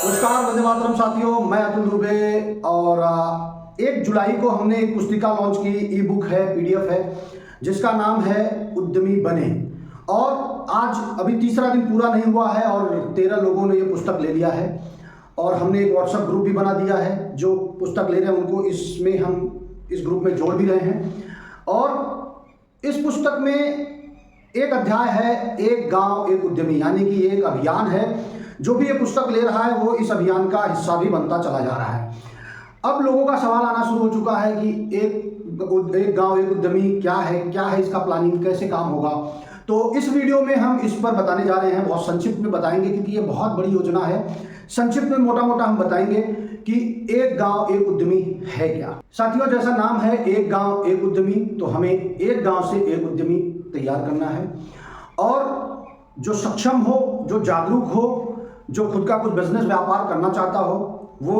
नमस्कार वंदे मातरम साथियों, मैं अतुल दुबे और 1 जुलाई को हमने एक पुस्तिका लॉन्च की। ई बुक है, पीडीएफ है, जिसका नाम है उद्यमी बने। और आज अभी तीसरा दिन पूरा नहीं हुआ है और 13 लोगों ने ये पुस्तक ले लिया है और हमने एक व्हाट्सएप ग्रुप भी बना दिया है। जो पुस्तक ले रहे हैं उनको इसमें हम इस ग्रुप में जोड़ भी रहे हैं। और इस पुस्तक में एक अध्याय है, एक गांव एक उद्यमी, यानी कि एक अभियान है। जो भी ये पुस्तक ले रहा है वो इस अभियान का हिस्सा भी बनता चला जा रहा है। अब लोगों का सवाल आना शुरू हो चुका है कि एक गांव एक उद्यमी क्या है इसका प्लानिंग, कैसे काम होगा। तो इस वीडियो में हम इस पर बताने जा रहे हैं, बहुत संक्षिप्त में बताएंगे क्योंकि ये बहुत बड़ी योजना है। संक्षिप्त में मोटा मोटा हम बताएंगे कि एक गांव एक उद्यमी है क्या। साथियों, जैसा नाम है एक गांव एक उद्यमी, तो हमें एक गांव से एक उद्यमी तैयार करना है और जो सक्षम हो, जो जागरूक हो, जो खुद का कुछ बिजनेस व्यापार करना चाहता हो, वो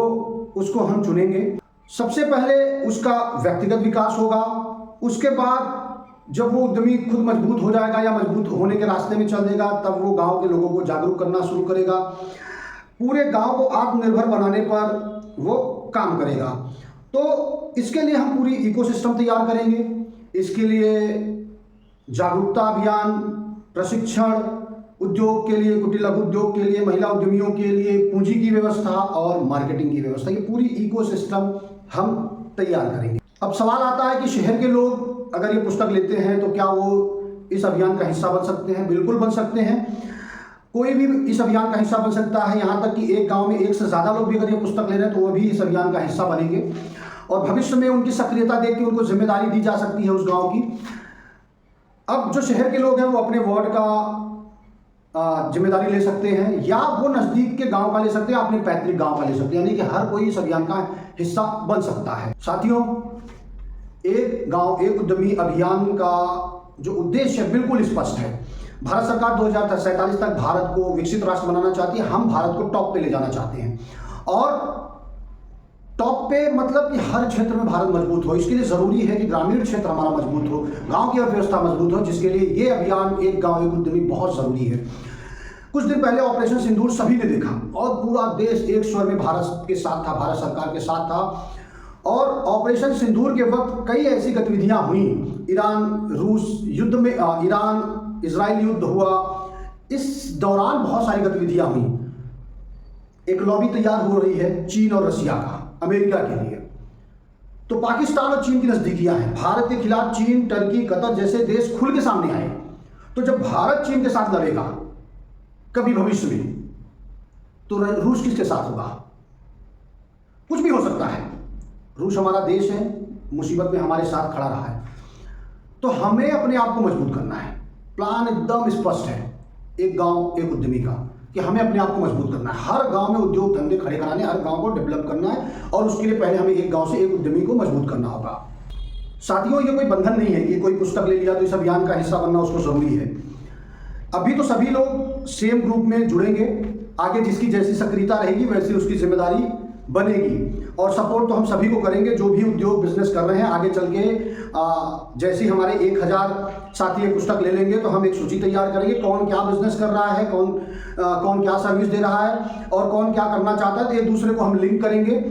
उसको हम चुनेंगे। सबसे पहले उसका व्यक्तिगत विकास होगा। उसके बाद जब वो उद्यमी खुद मजबूत हो जाएगा या मजबूत होने के रास्ते में चल देगा, तब वो गांव के लोगों को जागरूक करना शुरू करेगा। पूरे गांव को आत्मनिर्भर बनाने पर वो काम करेगा। तो इसके लिए हम पूरी इकोसिस्टम तैयार करेंगे। इसके लिए जागरूकता अभियान, प्रशिक्षण, उद्योग के लिए, कुटीर लघु उद्योग के लिए, महिला उद्यमियों के लिए पूंजी की व्यवस्था और मार्केटिंग की व्यवस्था, ये पूरी इकोसिस्टम हम तैयार करेंगे। अब सवाल आता है कि शहर के लोग अगर ये पुस्तक लेते हैं तो क्या वो इस अभियान का हिस्सा बन सकते हैं? बिल्कुल बन सकते हैं। कोई भी इस अभियान का हिस्सा बन सकता है। यहाँ तक कि एक गाँव में 1 से ज़्यादा लोग भी अगर ये पुस्तक ले रहे हैं तो वो भी इस अभियान का हिस्सा बनेंगे और भविष्य में उनकी सक्रियता देख के उनको जिम्मेदारी दी जा सकती है उस गाँव की। अब जो शहर के लोग हैं वो अपने वार्ड का जिम्मेदारी ले सकते हैं या वो नज़दीक के गांव का ले सकते हैं, अपने पैतृक गांव का ले सकते हैं, यानी कि हर कोई इस अभियान का हिस्सा बन सकता है। साथियों, एक गांव एक उद्यमी अभियान का जो उद्देश्य है बिल्कुल स्पष्ट है। भारत सरकार 2047 तक भारत को विकसित राष्ट्र बनाना चाहती है। हम भारत को टॉप पे ले जाना चाहते हैं और टॉप पे मतलब कि हर क्षेत्र में भारत मजबूत हो। इसके लिए जरूरी है कि ग्रामीण क्षेत्र हमारा मजबूत हो, गांव की अर्थव्यवस्था मजबूत हो, जिसके लिए ये अभियान एक गांव एक उद्यमी बहुत जरूरी है। कुछ दिन पहले ऑपरेशन सिंदूर सभी ने देखा और पूरा देश एक स्वर में भारत के साथ था, भारत सरकार के साथ था। और ऑपरेशन सिंदूर के वक्त कई ऐसी गतिविधियां हुई। ईरान रूस युद्ध में, ईरान इजराइल युद्ध हुआ, इस दौरान बहुत सारी गतिविधियां हुई। एक लॉबी तैयार हो रही है चीन और रशिया का, अमेरिका के लिए। तो पाकिस्तान और चीन की नजदीकियां हैं। भारत के खिलाफ चीन, टर्की, कतर जैसे देश खुल के सामने आए। तो जब भारत चीन के साथ लड़ेगा कभी भविष्य में, तो रूस किसके साथ होगा? कुछ भी हो सकता है। रूस हमारा देश है, मुसीबत में हमारे साथ खड़ा रहा है। तो हमें अपने आप को मजबूत करना है। प्लान एकदम स्पष्ट है एक गांव एक उद्यमी का, कि हमें अपने आप को मजबूत करना है। हर गांव में उद्योग धंधे खड़े कराने, हर गांव को डेवलप करना है और उसके लिए पहले हमें एक गांव से एक उद्यमी को मजबूत करना होगा। साथियों, ये कोई बंधन नहीं है कि कोई पुस्तक ले लिया तो इस अभियान का हिस्सा बनना उसको जरूरी है। अभी तो सभी लोग सेम ग्रुप में जुड़ेंगे। आगे जिसकी जैसी सक्रियता रहेगी वैसी उसकी जिम्मेदारी बनेगी और सपोर्ट तो हम सभी को करेंगे जो भी उद्योग बिजनेस कर रहे हैं। आगे चल के जैसे हमारे 1000 साथी ये पुस्तक ले लेंगे तो हम एक सूची तैयार करेंगे, कौन क्या बिजनेस कर रहा है, कौन क्या सर्विस दे रहा है और कौन क्या करना चाहता है। तो एक दूसरे को हम लिंक करेंगे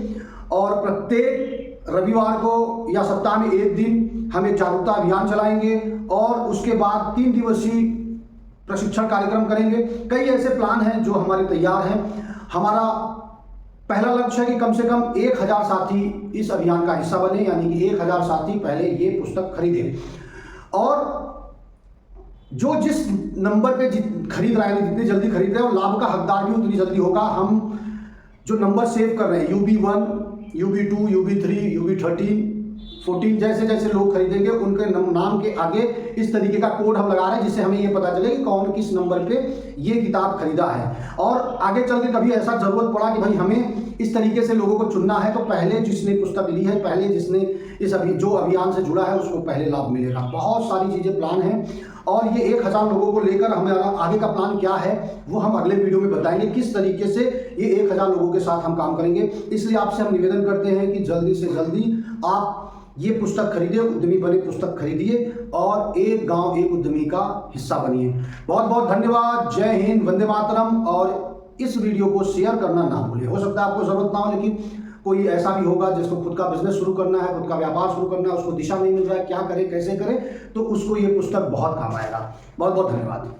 और प्रत्येक रविवार को या सप्ताह में 1 दिन हम एक जागरूकता अभियान चलाएंगे और उसके बाद 3 दिवसीय प्रशिक्षण कार्यक्रम करेंगे। कई ऐसे प्लान हैं जो हमारे तैयार हैं। हमारा पहला लक्ष्य है कि कम से कम 1000 साथी इस अभियान का हिस्सा बने, यानी कि 1000 साथी पहले ये पुस्तक खरीदें और जो जिस नंबर पे खरीद रहा है, जितनी जल्दी खरीद रहे हैं और लाभ का हकदार भी उतनी जल्दी होगा। हम जो नंबर सेव कर रहे हैं UB1, UB2, UB3, UB13, 14 जैसे जैसे लोग खरीदेंगे उनके नाम के आगे इस तरीके का कोड हम लगा रहे हैं जिससे हमें ये पता चले कि कौन किस नंबर पे ये किताब खरीदा है। और आगे चल के कभी ऐसा जरूरत पड़ा कि भाई हमें इस तरीके से लोगों को चुनना है, तो पहले जिसने पुस्तक ली है, पहले जिसने जो अभियान से जुड़ा है उसको पहले लाभ मिलेगा। बहुत सारी चीज़ें प्लान हैं और ये 1000 लोगों को लेकर हमारा आगे का प्लान क्या है वो हम अगले वीडियो में बताएंगे, किस तरीके से ये 1000 लोगों के साथ हम काम करेंगे। इसलिए आपसे हम निवेदन करते हैं कि जल्दी से जल्दी आप ये पुस्तक खरीदिए, उद्यमी बने पुस्तक खरीदिए और एक गांव एक उद्यमी का हिस्सा बनिए। बहुत बहुत धन्यवाद। जय हिंद, वंदे मातरम। और इस वीडियो को शेयर करना ना भूलें। हो सकता है आपको ज़रूरत ना हो, लेकिन कोई ऐसा भी होगा जिसको खुद का बिजनेस शुरू करना है, खुद का व्यापार शुरू करना है, उसको दिशा नहीं मिल रहा है क्या करे कैसे करे, तो उसको ये पुस्तक बहुत काम आएगा। बहुत बहुत धन्यवाद।